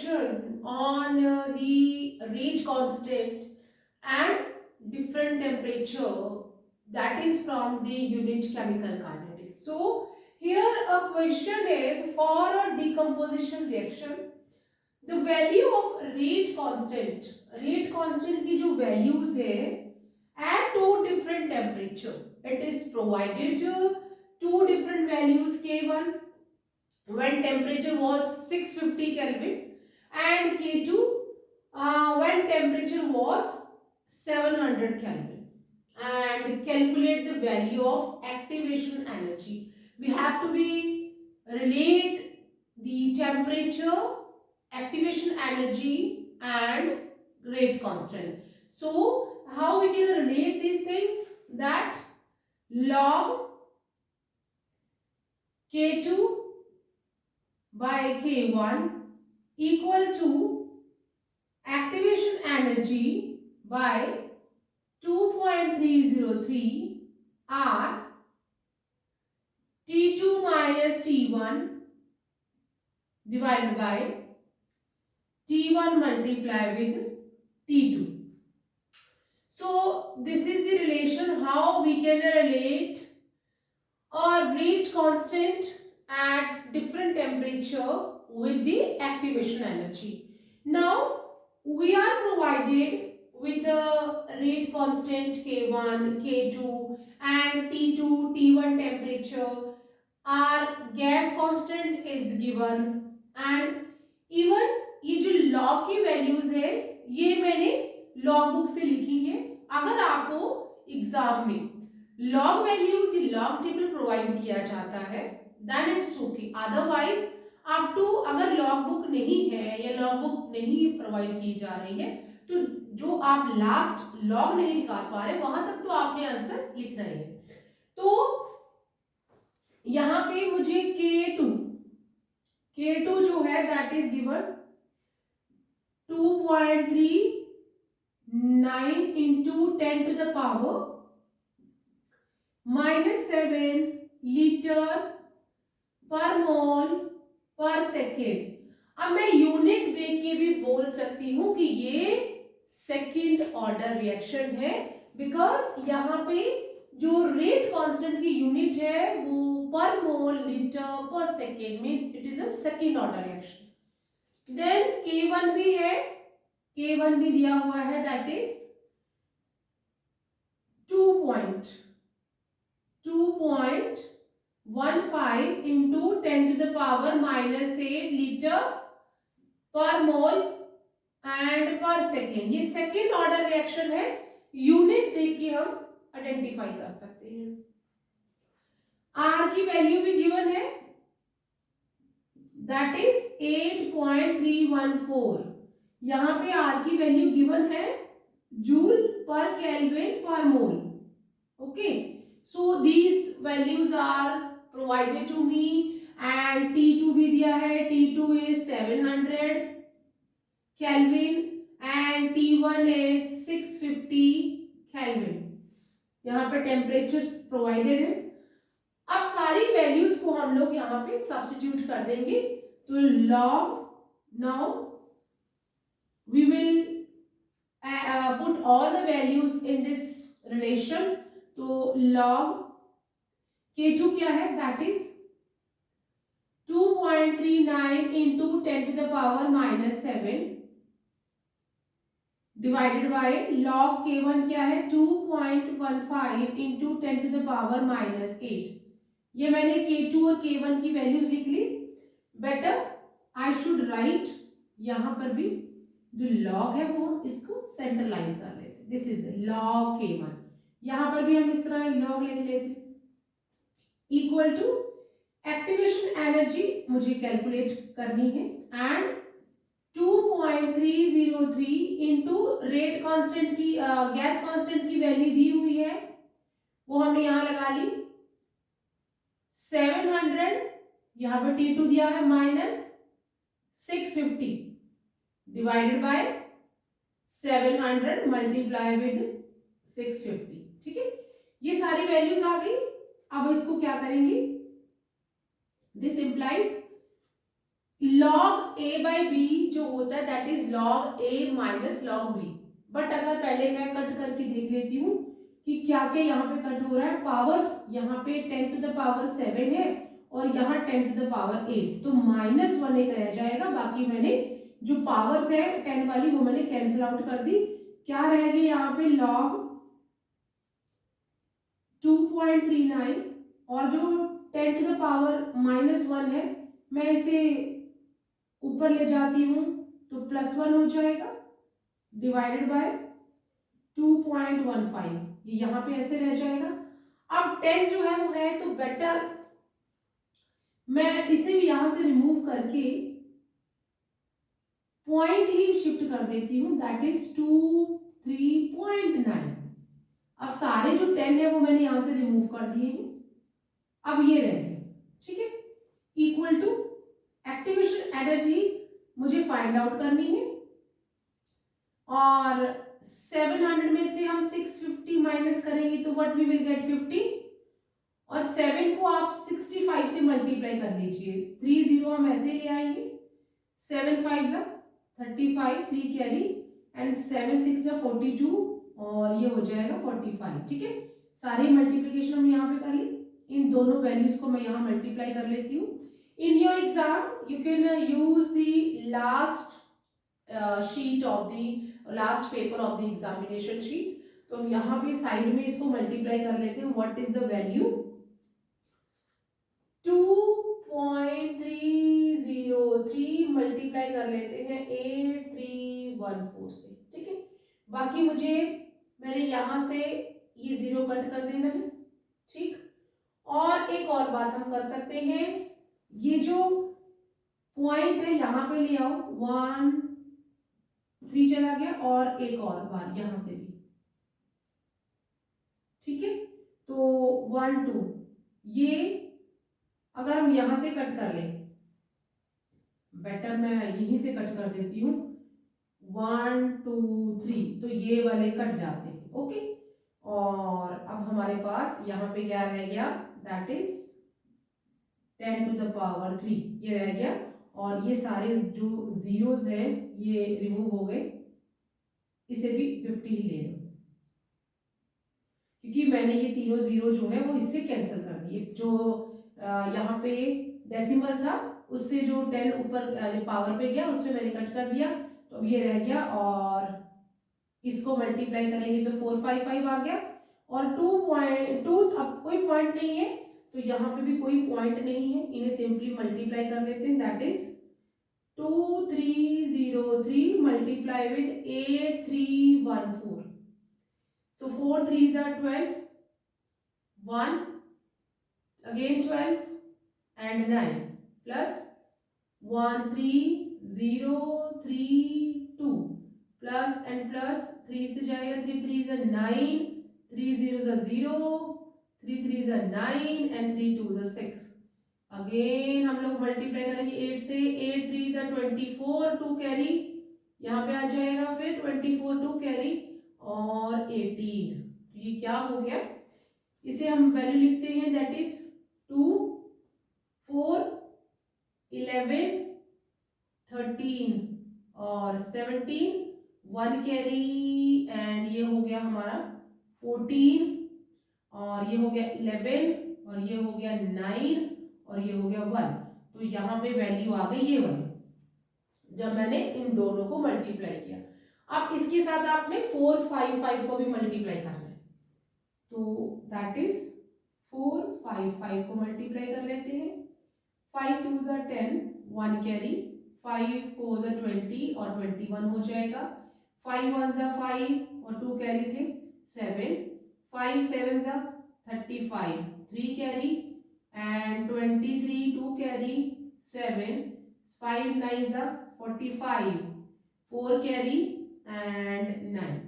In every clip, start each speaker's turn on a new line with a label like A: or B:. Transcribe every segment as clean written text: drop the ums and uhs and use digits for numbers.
A: question on the rate constant and different temperature, that is from the unit chemical kinetics. So here a question is, for a decomposition reaction the value of rate constant की जो values है at two different temperature, it is provided two different values K1 when temperature was 650 Kelvin and K2 when temperature was 700 Kelvin, and calculate the value of activation energy. We have to be relate the temperature, activation energy and rate constant. So how we can relate these things? That log K2 by K1 equal to activation energy by 2.303 R T2 minus T1 divided by T1 multiply with T2. So this is the relation how we can relate a rate constant at different temperature with the activation energy. Now we are provided with the rate constant K1, K2 and T2, T1 temperature. Our gas constant is given and even ये जो log की values है ये मैंने log book से लिखी है. अगर आपको एग्जाम में log values log table provide किया जाता है then it's okay. Otherwise up to अगर log book नहीं है या log book नहीं प्रोवाइड की जा रही है तो जो आप लास्ट log नहीं निकाल पा रहे वहां तक तो आपने आंसर लिखना ही है. तो यहाँ पे मुझे K2 जो है that is given 2.39 into 10 to the power -7 litre per मोल पर सेकेंड. अब मैं यूनिट देख के भी बोल सकती हूं कि ये सेकेंड ऑर्डर रिएक्शन है बिकॉज यहाँ पे जो रेट कांस्टेंट की यूनिट है वो per mole litre per second में it is a second order reaction. Then K1 भी है, K1 भी दिया हुआ है that is 2.15 into 10 to the power -8 litre per mole and per second. ये सेकेंड ऑर्डर रिएक्शन है, यूनिट देख के हम आइडेंटिफाई कर सकते हैं. आर की वैल्यू भी गिवन है दैट इज 8.314. यहां पे आर की वैल्यू गिवन है joule per kelvin per mole. Okay, so these values are provided to me and T2 भी दिया है. T2 is 700 kelvin and T1 is 650 kelvin. यहाँ पे टेम्परेचर्स प्रोवाइडेड है. अब सारी वैल्यूज को हम लोग यहाँ पे सब्स्टिट्यूट कर देंगे. तो log, now we will put all the values in this relation. तो log K2 क्या है that is 2.39 into 10 to the power -7 divided by log K1 क्या है 2.15 into 10 to the power -8. ये मैंने K2 और K1 की वैल्यूज लिख ली. बेटर आई शुड राइट यहां पर भी जो log है वो इसको सेंट्रलाइज कर लेते. This is the log K1. यहां पर भी हम इस तरह log लिख लेते इक्वल टू एक्टिवेशन एनर्जी मुझे कैलकुलेट करनी है एंड 2.303 इंटू रेट कांस्टेंट की गैस कांस्टेंट की वैल्यू दी हुई है वो हमने यहां लगा ली 700. यहां पर T2 दिया है -650 डिवाइडेड बाय 700 मल्टीप्लाई विद 650. ठीक है, ये सारी वैल्यूज आ गई. अब इसको क्या करेंगे, this implies log A by B जो होता that is log a minus log b। But अगर पहले मैं कट करके देख लेती हूँ कि क्या क्या यहाँ पे कट हो रहा है। पावर्स यहाँ पे 10 टू द पावर 7 है और यहाँ 10 टू द पावर 8, तो -1 एक रह जाएगा। बाकी मैंने जो पावर्स है 10 वाली वो मैंने कैंसिल आउट कर दी। क्या रह गई यहाँ पे log 2.39 और जो 10 टू द पावर -1 है मैं इसे ऊपर ले जाती हूँ तो +1 हो जाएगा डिवाइडेड बाय 2.15, ये यहाँ पे ऐसे रह जाएगा। अब 10 जो है वो है तो बेटर मैं इसे भी यहां से रिमूव करके पॉइंट ही शिफ्ट कर देती हूँ, दैट इज 3.9। अब सारे जो 10 है वो मैंने यहां से रिमूव कर दिए हैं, अब ये रह गए, ठीक है। इक्वल टू एक्टिवेशन एनर्जी मुझे फाइंड आउट करनी है और 700 में से हम 650 माइनस करेंगे तो व्हाट वी विल गेट 50 और 7 को आप 65 से मल्टीप्लाई कर लीजिए। 30 हम ऐसे ले आएंगे, 7 5 35, 3 कैरी एंड 7 6 42 और ये हो जाएगा 45, ठीक है। सारी मल्टीप्लिकेशन हम यहाँ पे कर ली, इन दोनों वैल्यूज को मैं यहाँ मल्टीप्लाई कर लेती हूँ। In your exam you can use the last sheet of the last paper of the examination sheet. तो हम यहाँ पे साइड में इसको मल्टीप्लाई कर लेते हैं। What is the value 2.303 multiply कर लेते हैं 8314 से, ठीक है। बाकी मुझे मैंने यहां से ये 0 कट कर देना है, ठीक। और एक और बात हम कर सकते हैं, ये जो पॉइंट है यहाँ पे ले आओ, 1 3 चला गया और एक और बार यहां से भी, ठीक है। तो 1 2 ये अगर हम यहां से कट कर लें, बेटर मैं यहीं से कट कर देती हूँ, 1 2 3 तो ये वाले कट जाते हैं, ओके। और अब हमारे पास यहाँ पे क्या रह गया, that is 10 to the power 3 ये रह गया और ये सारे जो जीरोस हैं ये रिमूव हो गए, इसे भी 50 ही ले लो क्योंकि मैंने ये तीनों जीरो जो है वो इससे कैंसिल कर दिए। जो यहाँ पे डेसिमल था उससे जो 10 ऊपर पावर पे गया उसमें मैंने कट कर दिया, तो अब ये रह गया और इसको मल्टीप्लाई करेंगे तो 455 आ गया और 2.2 अब कोई पॉइंट नहीं है तो यहाँ पे भी कोई पॉइंट नहीं है, इन्हें सिंपली मल्टीप्लाई कर लेते हैं, that is 2303 multiply with 8314। So 4 3s are 12, 1 again 12 and 9 plus 1 3 0 3 2 plus and plus 3 से जाएगा, 3 3s are 9, 3 0s are 0, 3 3s are 9 and 3 2s are 6। Again हम लोग मल्टीप्लाई करेंगे 8 से, 8 3s are 24, 2 कैरी यहाँ पे आ जाएगा, फिर 24 2 कैरी और 18, ये क्या हो गया, इसे हम वैल्यू लिखते हैं, दैट इज 2 4 11 13 और 17, 1 कैरी एंड ये हो गया हमारा 14 और ये हो गया 11 और ये हो गया 9 और ये हो गया 1। तो यहाँ पे वैल्यू आ गई ये वाली जब मैंने इन दोनों को मल्टीप्लाई किया। अब इसके साथ आपने 4 5 5 को भी मल्टीप्लाई करना है, तो दैट इज 4 5 5 को मल्टीप्लाई कर लेते हैं, 5 2s are 10, 1 carry, 5 4s are 20 और 21 हो जाएगा, 5 1s are 5 और 2 कैरी थे 7, 5 7s are 35, 3 carry and 23 2 carry 7, 5 9s are 45, 4 carry and 9।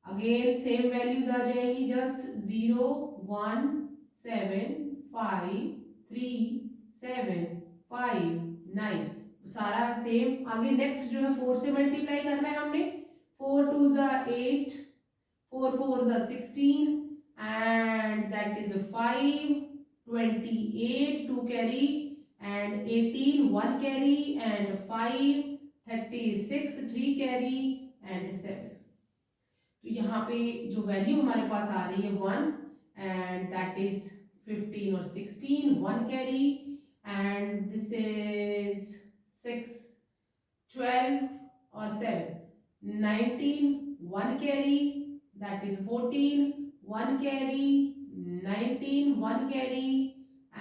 A: Again same values आ जाएंगी, जस्ट 0 1 7 5 3 7 5 9 सारा सेम। आगे नेक्स्ट जो है 4 से मल्टीप्लाई करना है हमने, 4 2s are 8, 4 4s are 16 and that is 5 28 2 carry and 18 1 carry and 5 36 3 carry and 7। तो यहाँ पे जो वैल्यू हमारे पास आ रही है 1 एंड दैट इज 15 और 16 1 कैरी एंड दिस इज 6 12 और 7 19 1 carry that is 14 1 carry 19 1 carry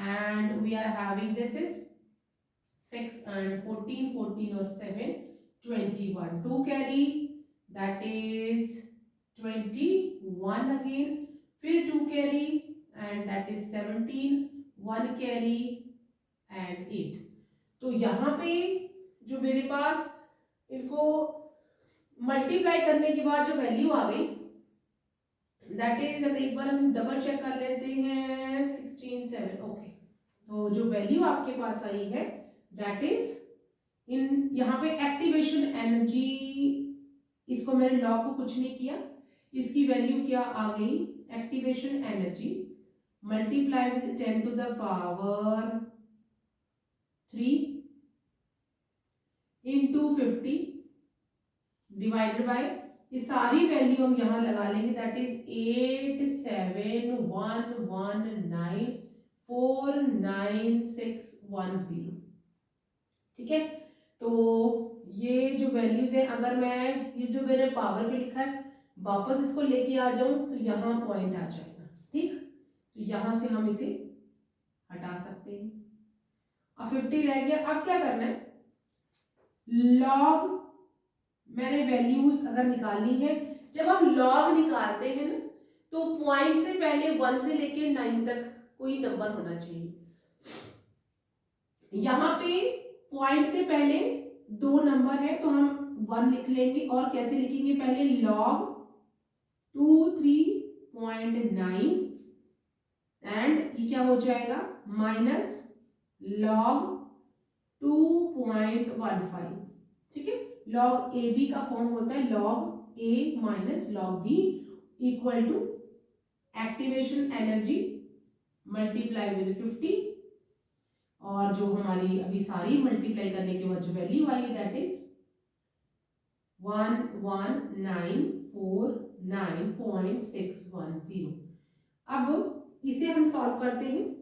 A: and we are having this is 6 and 14 14 or 7 21 2 carry that is 21 again फिर 2 carry and that is 17 1 carry and 8। तो यहाँ पे जो मेरे पास इनको मल्टीप्लाई करने के बाद जो वैल्यू आ गई दैट इज, अगर एक बार हम डबल चेक कर लेते हैं 16 7 ओके। तो जो वैल्यू आपके पास आई है दैट इज इन यहाँ पे एक्टिवेशन एनर्जी, इसको मैंने लॉग को कुछ नहीं किया, इसकी वैल्यू क्या आ गई activation energy multiply with 10 to the power 3 into 50 divided by, ये सारी वैल्यू हम यहाँ लगा लेंगे दैट इज 87119496110। ठीक है, तो ये जो वैल्यूज है अगर मैं ये जो मेरे पावर पे लिखा है वापस इसको लेके आ जाऊं तो यहाँ पॉइंट आ जाएगा। ठीक, तो यहाँ से हम इसे हटा सकते हैं। अब 50 रह गया। अब क्या करना है, लॉग मैंने वैल्यूज अगर निकालनी है, जब हम लॉग निकालते हैं ना तो पॉइंट से पहले 1 से लेके 9 तक कोई नंबर होना चाहिए। यहाँ पे पॉइंट से पहले 2 नंबर है तो हम 1 लिख लेंगे और कैसे लिखेंगे, पहले लॉग 23.9 एंड ये क्या हो जाएगा माइनस लॉग 2.15। ठीक है, लॉग ए बी का फॉर्म होता है log A minus log B equal to activation energy multiply with 50 और जो हमारी अभी सारी मल्टीप्लाई करने के बाद जो वैल्यू आई दैट इज 11949.610। अब इसे हम सॉल्व करते हैं।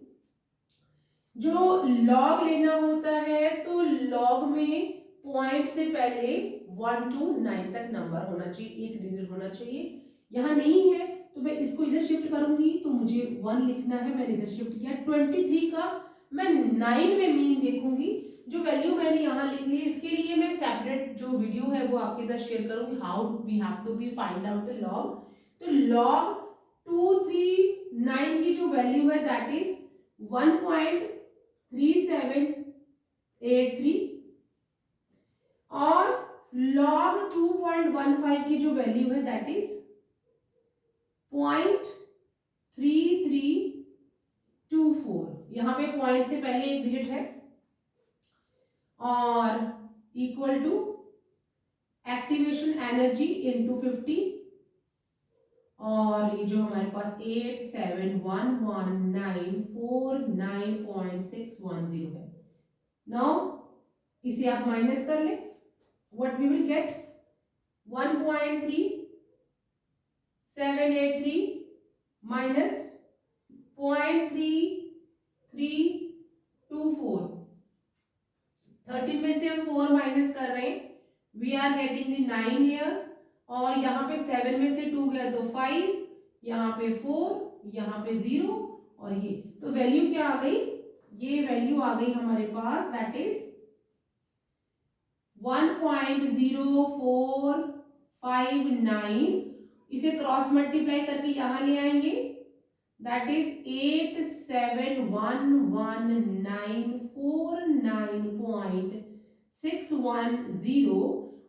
A: जो लॉग लेना होता है तो लॉग में पॉइंट से पहले 1 to 9 तक नंबर होना चाहिए, एक डिजिट होना चाहिए। यहाँ नहीं है तो मैं इसको इधर शिफ्ट करूंगी तो मुझे 1 लिखना है, मैंने इधर शिफ्ट किया। 23 का मैं 9 में मीन देखूंगी, जो वैल्यू मैंने यहाँ लिख ली इसके लिए मैं सेपरेट जो वीडियो है वो आपके साथ शेयर करूंगी, how we have to be find out the log. तो लॉग 239 की जो वैल्यू है दैट इज 1.3783 और log 2.15 की जो वैल्यू है दैट इज 0.3324। यहाँ पे पॉइंट से पहले एक डिजिट है और equal to activation energy into 50 और ये जो हमारे पास 8711949.610 है। नाउ इसे आप माइनस कर लें, what we will get 1.3783 minus 0.3324। 13 में से हम 4 माइनस कर रहे हैं, we are getting the 9 here और यहाँ पे 7 में से 2 गया तो 5, यहाँ पे 4, यहाँ पे 0 और ये तो वैल्यू क्या आ गई, ये वैल्यू आ गई हमारे पास दैट इज 1.0459। इसे क्रॉस मल्टीप्लाई करके यहां ले आएंगे दैट इज 8711949.610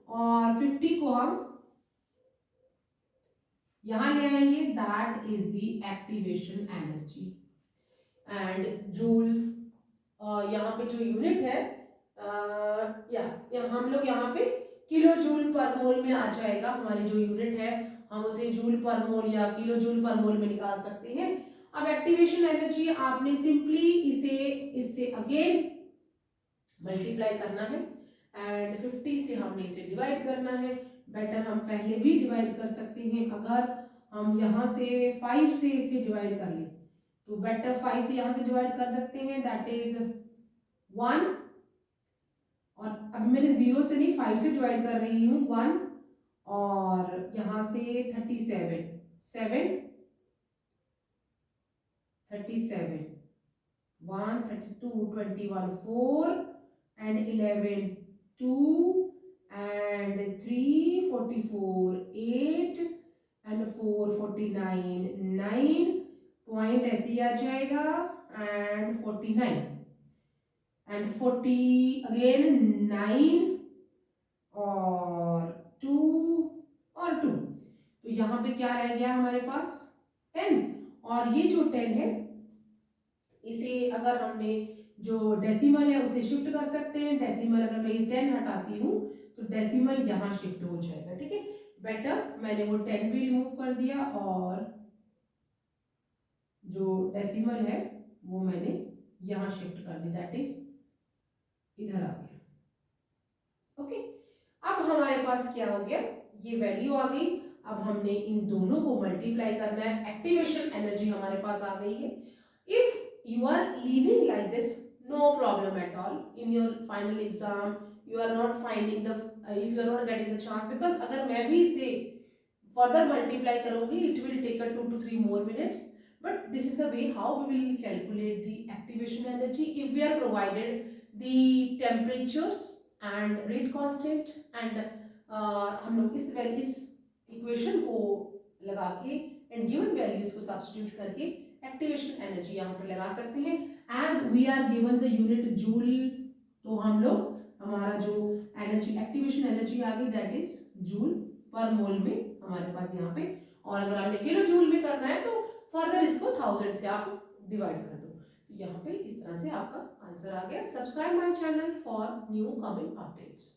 A: और 50 को हम यहां ले आएंगे that is the activation energy and joule. यहाँ पे जो यूनिट है हम लोग यहाँ पे किलो जूल पर मोल में आ जाएगा, हमारी जो यूनिट है हम उसे जूल पर मोल या किलो जूल पर मोल में निकाल सकते हैं। अब एक्टिवेशन एनर्जी आपने सिंपली इससे अगेन मल्टीप्लाई करना है एंड 50 से से हमने इसे डिवाइड करना है। बेटर हम पहले भी डिवाइड कर सकते हैं, अगर हम यहाँ से 5 से इसे डिवाइड कर लें तो बेटर 5 से यहाँ से डिवाइड कर सकते हैं, दैट इज 1, और अभी मैंने 0 से नहीं 5 से डिवाइड कर रही हूँ 1, और यहाँ से 37 7 37 1 32 21 4 and 11 2 and 3 44 8 and 4 49 9 पॉइंट ऐसे ही आ जाएगा and 49 and 40 अगेन 9 और 2 और 2, तो यहाँ पे क्या रह गया हमारे पास 10, और ये जो 10 है इसे अगर हमने जो डेसिमल है उसे शिफ्ट कर सकते हैं। डेसिमल अगर मैं ये 10 हटाती हूँ तो डेसिमल यहाँ शिफ्ट हो जाएगा, ठीक है। बेटर मैंने वो 10 भी रिमूव कर दिया और जो डेसिमल है वो मैंने यहाँ शिफ्ट कर दी, दैट इज इधर आ गया। ओके, अब हमारे पास क्या हो गया, ये वैल्यू आ गई। अब हमने इन दोनों को मल्टीप्लाई करना है, एक्टिवेशन एनर्जी हमारे पास आ गई है। If you are leaving like this, no problem at all. In your final exam you are not finding the if you are not getting the chance, because अगर मैं भी इसे further multiply करूँगी it will take a 2 to 3 more minutes, but this is a way how we will calculate the activation energy if we are provided the temperatures and rate constant, and हम लोग इस equation को लगा के and given values को substitute करके activation energy यहाँ पर लगा सकते हैं। As we are given the unit joule, तो हम लोग हमारा जो एनर्जी एक्टिवेशन एनर्जी आ गई दैट इज जूल पर मोल में हमारे पास यहाँ पे, और अगर आपने किलो जूल में करना है तो फर्दर इसको 1000 से आप डिवाइड कर दो। तो यहाँ पे इस तरह से आपका आंसर आ गया। Subscribe my channel for new coming updates.